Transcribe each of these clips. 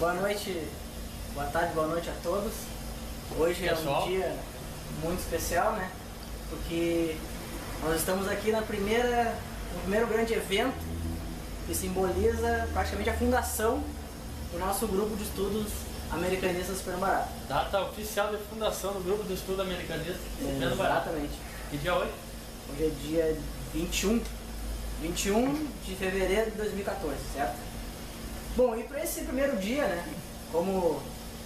Boa noite, boa tarde, boa noite a todos. Hoje é um dia muito especial, né? Porque nós estamos aqui no primeiro grande evento que simboliza praticamente a fundação do nosso grupo de estudos americanistas Fernando Barato. Data oficial de fundação do grupo de estudo americanista Fernando Barato. Exatamente. Que dia é hoje? Hoje é dia 21 de fevereiro de 2014, certo? Bom, e para esse primeiro dia, né, como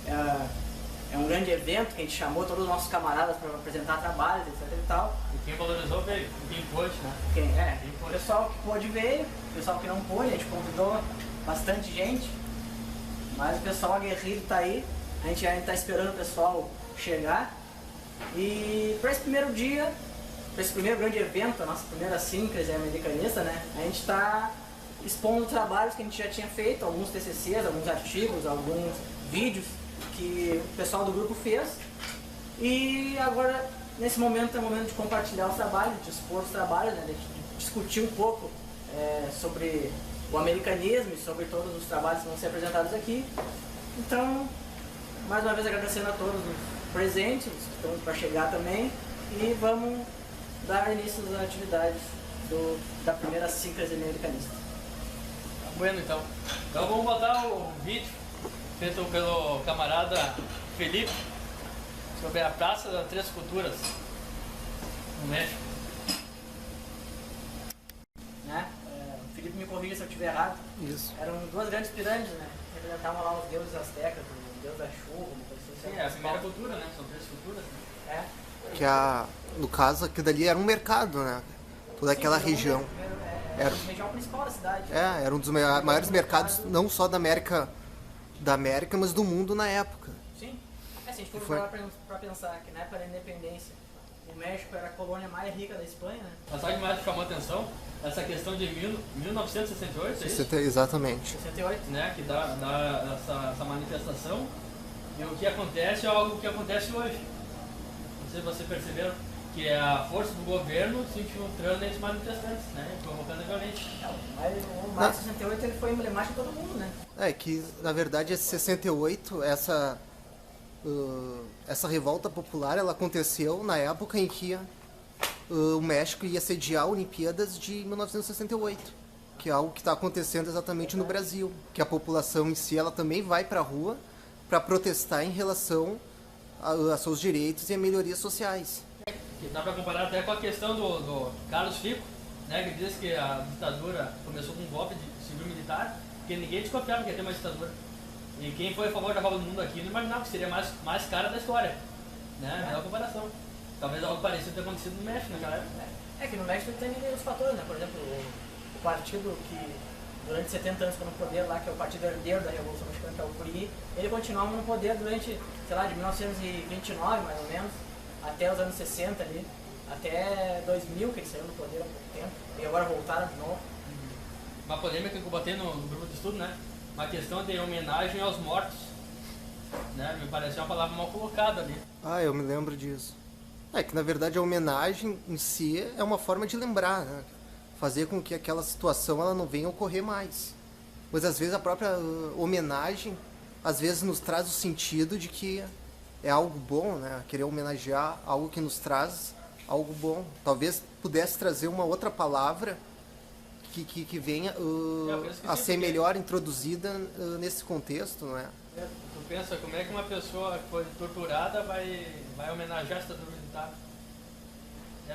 é um grande evento que a gente chamou todos os nossos camaradas para apresentar trabalhos, etc e tal. E quem valorizou veio, e quem pôde, né? O pessoal que pôde veio, o pessoal que não pôde, a gente convidou bastante gente, mas o pessoal aguerrido tá aí, a gente ainda está esperando o pessoal chegar. E para esse primeiro dia, para esse primeiro grande evento, a nossa primeira síncrase americanista, né, a gente está expondo trabalhos que a gente já tinha feito, alguns TCCs, alguns artigos, alguns vídeos que o pessoal do grupo fez. E agora, nesse momento, é o momento de compartilhar os trabalhos, de expor os trabalhos, né, de discutir um pouco sobre o americanismo e sobre todos os trabalhos que vão ser apresentados aqui. Então, mais uma vez agradecendo a todos os presentes, os que estão para chegar também, e vamos dar início às atividades da primeira síncrase americanista. Tá bueno, então. Então vamos botar o vídeo feito pelo camarada Felipe sobre a Praça das Três Culturas no México. Né? O Felipe me corrija se eu estiver errado. Isso. Eram duas grandes pirâmides, né? Representavam lá os deuses aztecas, o deus da chuva, uma coisa assim. Sim, é a primeira cultura, né? São três culturas. Que no caso, aquilo dali era um mercado, né? Toda aquela região. Era a região principal da cidade. Era um dos maiores mercados, não só da América, mas do mundo na época. Sim. Se a gente for parar pra pensar que na época da independência, o México era a colônia mais rica da Espanha, né? Mas sabe o que mais chamou a atenção? Essa questão de 1968, é isso? Exatamente. 68. Né? Que dá essa manifestação. E o que acontece é algo que acontece hoje. Não sei se vocês perceberam que é a força do governo se infiltrando entre manifestantes, né? Provocando a violência. O maio de 68 ele foi emblemático de todo mundo, né? É que, na verdade, esse 68, essa revolta popular, ela aconteceu na época em que o México ia sediar a Olimpíadas de 1968, que é algo que está acontecendo exatamente no Brasil, que a população em si, ela também vai para a rua para protestar em relação a seus direitos e a melhorias sociais. Que dá para comparar até com a questão do Carlos Fico, né, que diz que a ditadura começou com um golpe de civil-militar, porque ninguém desconfiava que ia ter uma ditadura. E quem foi a favor da Copa do Mundo aqui não imaginava que seria mais cara da história. Né? Melhor comparação. Talvez algo parecido tenha acontecido no México naquela época. É que no México tem os fatores, né? Por exemplo, o partido que durante 70 anos ficou no poder lá, que é o partido herdeiro da Revolução Mexicana, que é o PRI, ele continuava no poder durante, sei lá, de 1929 mais ou menos, até os anos 60 ali, até 2000 que ele saiu do poder há pouco tempo, e agora voltaram de novo. Uma polêmica que eu botei no grupo de estudo, né? Uma questão de homenagem aos mortos. Né? Me pareceu uma palavra mal colocada ali. Eu me lembro disso. É que na verdade a homenagem em si é uma forma de lembrar, né? Fazer com que aquela situação ela não venha ocorrer mais. Pois às vezes a própria homenagem às vezes nos traz o sentido de que é algo bom, né? Querer homenagear algo que nos traz algo bom. Talvez pudesse trazer uma outra palavra que venha a ser melhor introduzida nesse contexto, não é? Tu pensa como é que uma pessoa que foi torturada vai homenagear essa ditadura militar?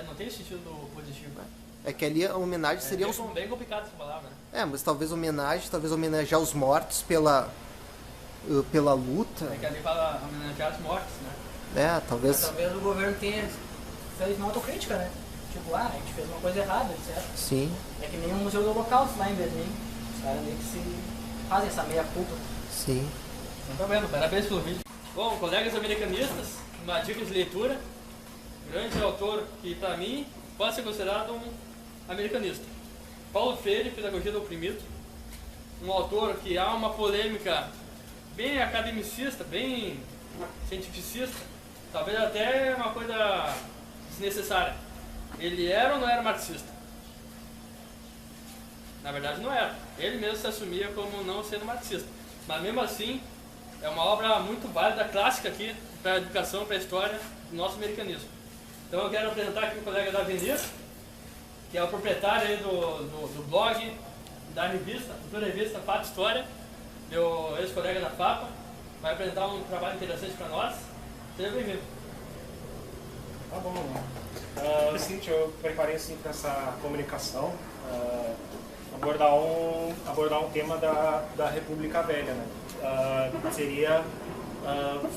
Não tem sentido positivo. É que ali a homenagem seria... bem complicado essa palavra, né? Mas talvez homenagear os mortos pela luta. É que ali fala homenagear os mortos, né? Talvez... Mas talvez o governo fez uma autocrítica, né? Tipo, a gente fez uma coisa errada, certo? Sim. É que nem o Museu do Holocausto lá em Berlim. Os caras meio que se fazem essa meia-culpa. Sim. Então tá vendo, parabéns pelo vídeo. Bom, colegas americanistas, uma dica de leitura. Grande autor que, para mim, pode ser considerado um americanista. Paulo Freire, Pedagogia do Oprimido. Um autor que há uma polêmica bem academicista, bem cientificista. Talvez até uma coisa desnecessária. Ele era ou não era marxista? Na verdade não era. Ele mesmo se assumia como não sendo marxista. Mas mesmo assim, é uma obra muito válida, clássica aqui, para a educação, para a história do nosso americanismo. Então eu quero apresentar aqui o colega da Avenida, que é o proprietário aí do blog, da revista, futura revista Fato História, meu ex-colega da FAPA, vai apresentar um trabalho interessante para nós. Seja bem-vindo. Tá bom, né? Seguinte, eu preparei assim para essa comunicação abordar um tema da República Velha, né? Seria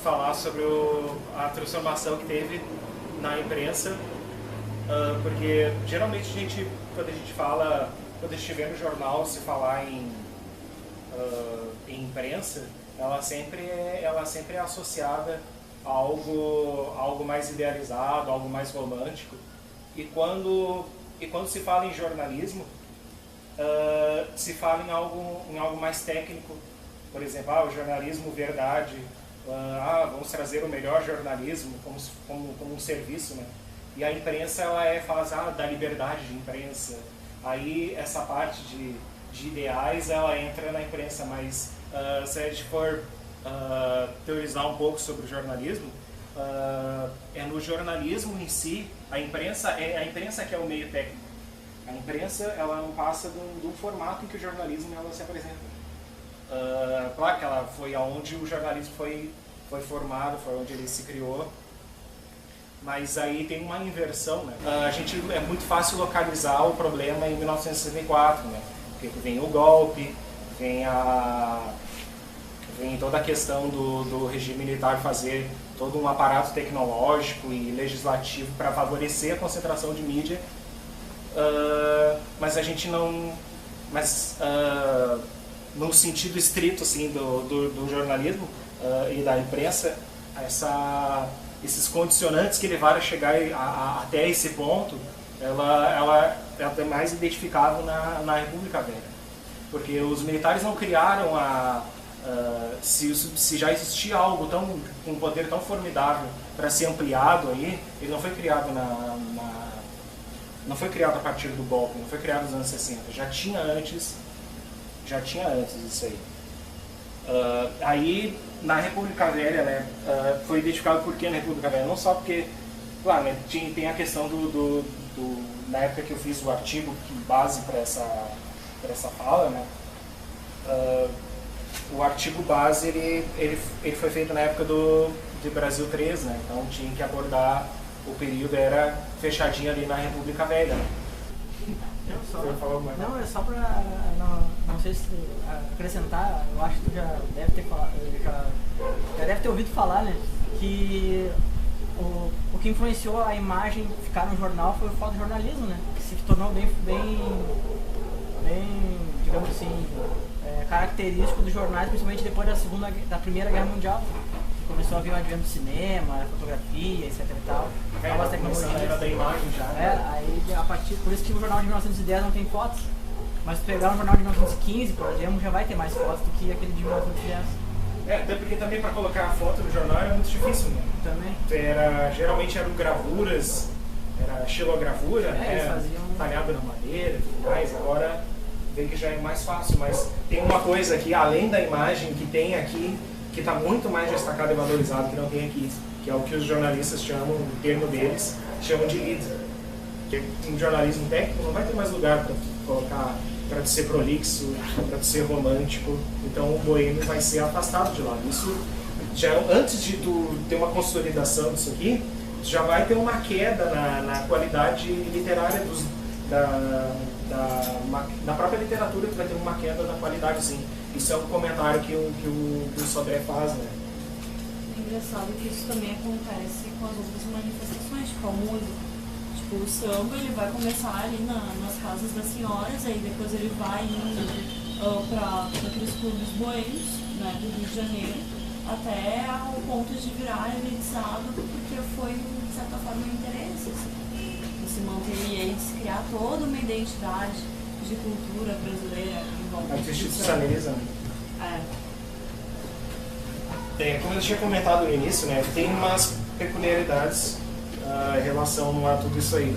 falar sobre a transformação que teve na imprensa, porque geralmente quando a gente vê no jornal se falar em imprensa, ela sempre é associada a algo mais idealizado, algo mais romântico. E quando se fala em jornalismo, se fala em algo mais técnico. Por exemplo, o jornalismo verdade, vamos trazer o melhor jornalismo como um serviço, né? E a imprensa fala da liberdade de imprensa. Aí essa parte de ideais ela entra na imprensa, mas se a gente for teorizar um pouco sobre o jornalismo, é no jornalismo em si, a imprensa que é o meio técnico. A imprensa ela não passa de um formato em que o jornalismo ela se apresenta. Claro que ela foi aonde o jornalismo foi formado, foi onde ele se criou, mas aí tem uma inversão, né? É muito fácil localizar o problema em 1964, né? Porque vem o golpe, vem toda a questão do regime militar fazer todo um aparato tecnológico e legislativo para favorecer a concentração de mídia, mas a gente não... no sentido estrito assim, do jornalismo e da imprensa, esses condicionantes que levaram a chegar até esse ponto, ela é mais identificável na República Velha. Porque os militares não criaram se já existia algo com um poder tão formidável para ser ampliado aí, ele não foi criado não foi criado a partir do golpe, não foi criado nos anos 60, já tinha antes isso aí. Aí na República Velha, né, foi identificado por que na República Velha, não só porque, claro, né, tem a questão na época que eu fiz o artigo base para essa fala, né, o artigo base ele foi feito na época de Brasil 3, né, então tinha que abordar o período, era fechadinho ali na República Velha. Né. Não, é só para, não sei se acrescentar, eu acho que tu já deve ter falado, já deve ter ouvido falar, né, que o que influenciou a imagem ficar no jornal foi o fotojornalismo, né, que se tornou bem digamos assim, característico dos jornais, principalmente depois da Primeira Guerra Mundial. Começou a vir o advento do cinema, fotografia, etc e tal. Novas tecnologias. Era da imagem já. Aí por isso que o jornal de 1910 não tem fotos. Mas se pegar um jornal de 1915, por exemplo, já vai ter mais fotos do que aquele de 1910. Até porque também para colocar a foto no jornal era muito difícil, né? Também. Geralmente eram gravuras, era xilogravura, né? Talhado na madeira e tudo mais. Agora vê que já é mais fácil, mas tem uma coisa que além da imagem que tem aqui, que está muito mais destacado e valorizado que não tem aqui, que é o que os jornalistas chamam, o termo deles, chamam de lead. Porque um jornalismo técnico não vai ter mais lugar para colocar, para ser prolixo, para ser romântico, então o boêmio vai ser afastado de lá. Isso, já, antes de tu ter uma consolidação disso aqui, tu já vai ter uma queda na qualidade literária da própria literatura, tu vai ter uma queda na qualidade, sim. Isso é um comentário que o Sodré faz, né? É engraçado que isso também acontece com as outras manifestações, tipo a música. Tipo, o samba, ele vai começar ali nas casas das senhoras, aí depois ele vai indo para aqueles clubes boêmios, né, do Rio de Janeiro, até ao ponto de virar elitizado, porque foi, de certa forma, um interesse. De se manter e de se criar toda uma identidade de cultura brasileira em volta disso. A gente institucionaliza. Como eu tinha comentado no início, né, tem umas peculiaridades em relação a tudo isso aí.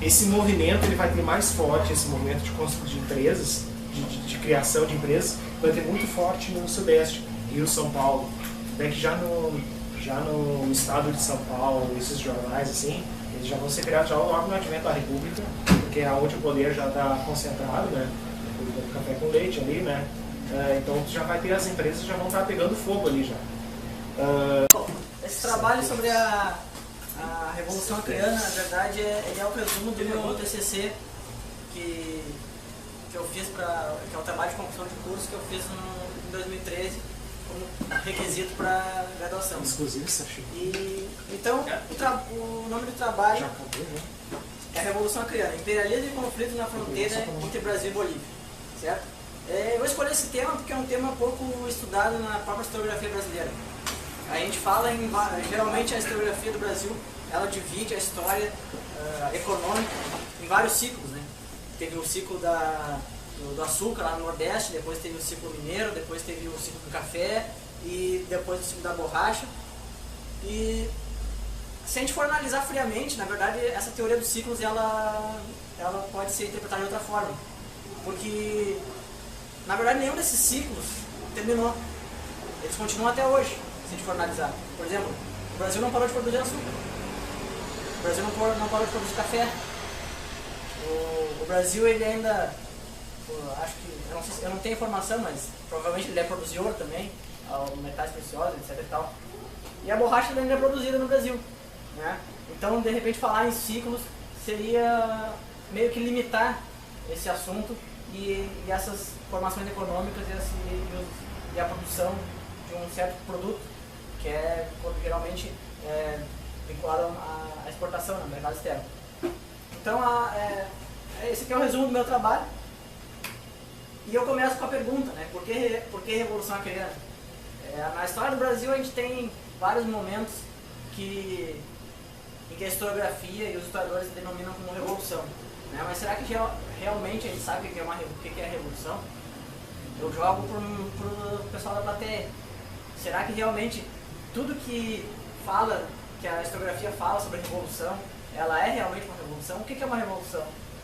Esse movimento ele vai ter mais forte, esse movimento de construção de empresas, de criação de empresas vai ter muito forte no Sudeste, Rio, São Paulo. Até que já no estado de São Paulo, esses jornais assim, eles já vão ser criados já logo no advento da República, porque é onde o poder já está concentrado, né? O café com leite ali, né? Então já vai ter, as empresas já vão estar pegando fogo ali já. Esse trabalho sobre a Revolução Acreana, na verdade, ele é o resumo do meu TCC que eu fiz que é o trabalho de conclusão de curso que eu fiz em 2013 como requisito para graduação. Exclusivo, Sachi. Então, o nome do trabalho Já acabou, né? é a Revolução Acreana, imperialismo e conflito na fronteira entre Brasil e Bolívia, certo? Eu escolhi esse tema porque é um tema pouco estudado na própria historiografia brasileira. A gente fala geralmente a historiografia do Brasil, ela divide a história econômica em vários ciclos, né? Teve o ciclo do açúcar lá no Nordeste, depois teve o ciclo mineiro, depois teve o ciclo do café e depois o ciclo da borracha. E se a gente for analisar friamente, na verdade, essa teoria dos ciclos ela pode ser interpretada de outra forma, porque na verdade nenhum desses ciclos terminou, eles continuam até hoje, se a gente for analisar. Por exemplo, o Brasil não parou de produzir açúcar, o Brasil não parou de produzir café, o Brasil ele ainda, acho que, eu não tenho informação, mas provavelmente ele deve produzir ouro também, metais preciosos, etc e tal. E a borracha ainda é produzida no Brasil, né? Então, de repente, falar em ciclos seria meio que limitar esse assunto e essas formações econômicas e a produção de um certo produto, que é geralmente vinculado à exportação no mercado externo. Então, esse aqui é o resumo do meu trabalho. E eu começo com a pergunta, né? Por que Revolução Acreana? Na história do Brasil a gente tem vários momentos em que a historiografia e os historiadores denominam como revolução, né? Mas será que realmente a gente sabe o que é a revolução? Eu jogo para o pessoal da plateia. Será que realmente tudo que a historiografia fala sobre a revolução, ela é realmente uma revolução? O que é uma revolução?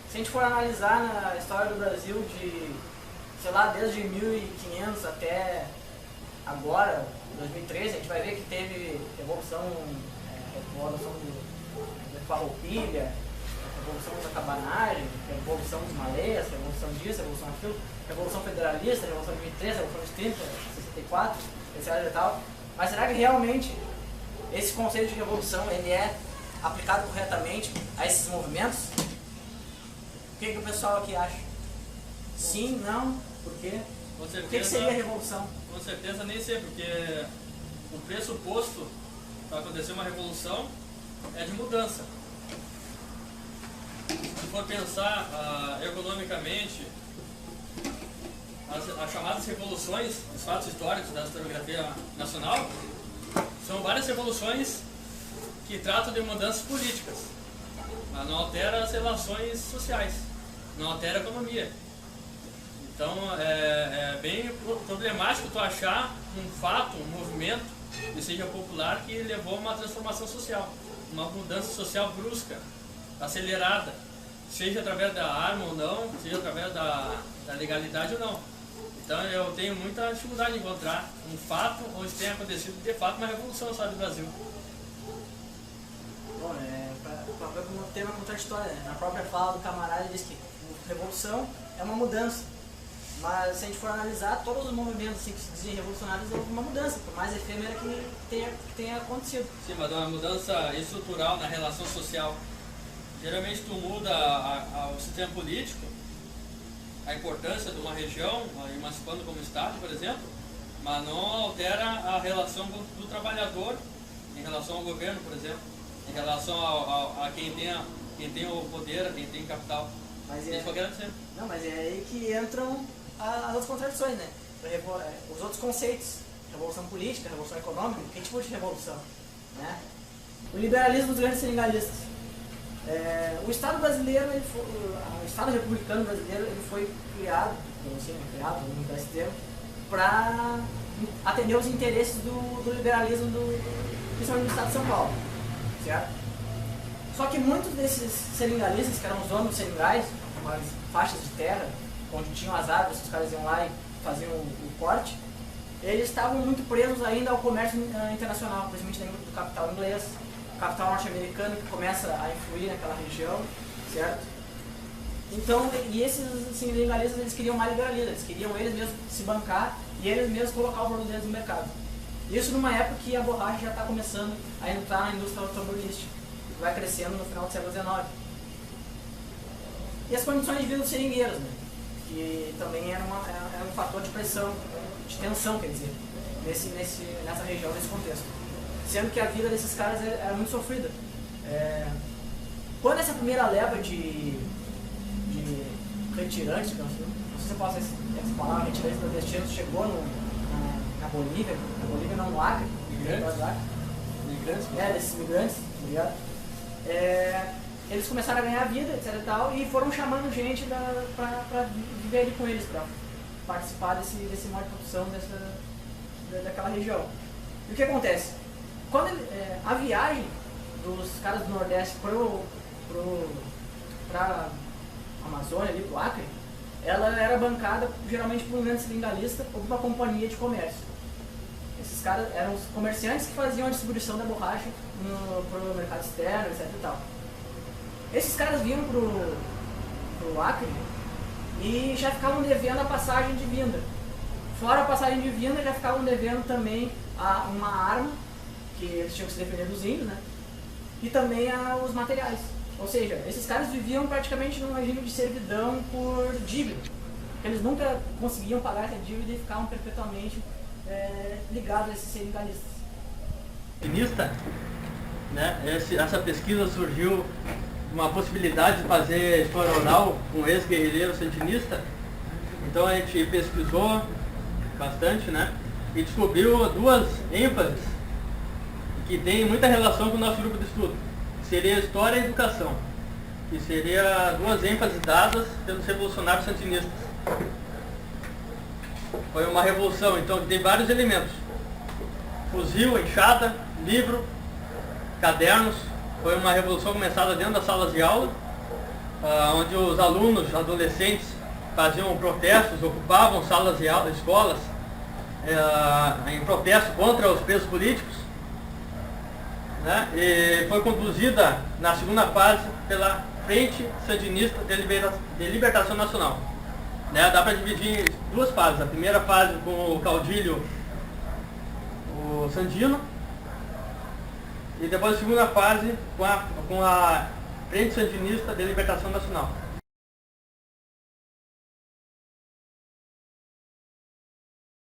Se a gente for analisar na história do Brasil sei lá, desde 1500 até agora, 2013, a gente vai ver que teve revolução da farroupilha, revolução da cabanagem, revolução dos malês, revolução disso, revolução daquilo, revolução federalista, revolução de 23, revolução de 30, 64, etc e tal. Mas será que realmente esse conceito de revolução ele é aplicado corretamente a esses movimentos? O que o pessoal aqui acha? Sim, não, por quê? Com certeza, O que seria a revolução? Com certeza nem sei, porque o pressuposto para acontecer uma revolução é de mudança. Se for pensar economicamente, as chamadas revoluções, os fatos históricos da historiografia nacional, são várias revoluções que tratam de mudanças políticas, mas não altera as relações sociais, não altera a economia. Então é bem problemático tu achar um fato, um movimento que seja popular que levou a uma transformação social, uma mudança social brusca, acelerada, seja através da arma ou não, seja através da legalidade ou não. Então eu tenho muita dificuldade de encontrar um fato onde tenha acontecido de fato uma revolução só do Brasil. Bom, um tema contraditório, né? Na própria fala do camarada ele diz que revolução é uma mudança. Mas se a gente for analisar, todos os movimentos assim, que se dizem revolucionários houve uma mudança, por mais efêmera que tenha acontecido. Sim, mas é uma mudança estrutural na relação social. Geralmente tu muda o sistema político, a importância de uma região, emancipando como Estado, por exemplo, mas não altera a relação do trabalhador em relação ao governo, por exemplo, em relação a quem tem o poder, a quem tem capital. Mas Isso que eu quero dizer. Não, mas é aí que entram as outras contradições, né? Os outros conceitos, revolução política, revolução econômica, que tipo de revolução? Né? O liberalismo dos grandes seringanistas. O Estado brasileiro, o Estado republicano brasileiro, ele foi criado, vamos mudar esse termo, para atender os interesses do liberalismo principalmente do Estado de São Paulo, certo? Só que muitos desses seringalistas, que eram os donos dos seringais, com as faixas de terra, onde tinham as árvores, os caras iam lá e faziam o corte, eles estavam muito presos ainda ao comércio internacional, principalmente dentro do capital inglês, capital norte-americano que começa a influir naquela região, certo? Então, e esses sindicalistas, eles queriam mais liberalismo, eles queriam eles mesmos se bancar e eles mesmos colocar o produto deles no mercado. Isso numa época que a borracha já está começando a entrar na indústria automobilística, que vai crescendo no final do século XIX. E as condições de vida dos seringueiros, né? Que também era um fator de pressão, de tensão, quer dizer, nessa região, nesse contexto. Sendo que a vida desses caras era muito sofrida. Quando essa primeira leva de retirantes, não sei se eu posso essa palavra, retirantes nordestinos, chegou na Bolívia não, no Acre, desses migrantes, tá ligado? Eles começaram a ganhar vida, etc e tal, e foram chamando gente para viver ali com eles, para participar desse modo de produção daquela região. E o que acontece? Quando a viagem dos caras do Nordeste para Amazônia, ali pro Acre, ela era bancada geralmente por um grande seringalista ou por uma companhia de comércio. Esses caras eram os comerciantes que faziam a distribuição da borracha pro mercado externo, etc e tal. Esses caras vinham pro Acre e já ficavam devendo a passagem de vinda. Fora a passagem de vinda, já ficavam devendo também uma arma, que eles tinham que se defender dos índios, né? E também os materiais. Ou seja, esses caras viviam praticamente num regime de servidão por dívida. Eles nunca conseguiam pagar essa dívida e ficavam perpetuamente ligados a esses sindicalistas. Né? Essa pesquisa surgiu uma possibilidade de fazer história oral com um ex-guerrilheiro santinista. Então a gente pesquisou bastante, né? E descobriu duas ênfases que têm muita relação com o nosso grupo de estudo. Seria história e educação, que seria duas ênfases dadas pelos revolucionários santinistas. Foi uma revolução, então, que tem vários elementos: fuzil, enxada, livro, cadernos. Foi uma revolução começada dentro das salas de aula, onde os alunos, adolescentes, faziam protestos, ocupavam salas de aula, escolas, em protesto contra os presos políticos. Né? E foi conduzida na segunda fase pela Frente Sandinista de Libertação Nacional. Né? Dá para dividir em duas fases. A primeira fase com o caudilho, o Sandino, e depois a segunda fase com a Frente Sandinista de Libertação Nacional.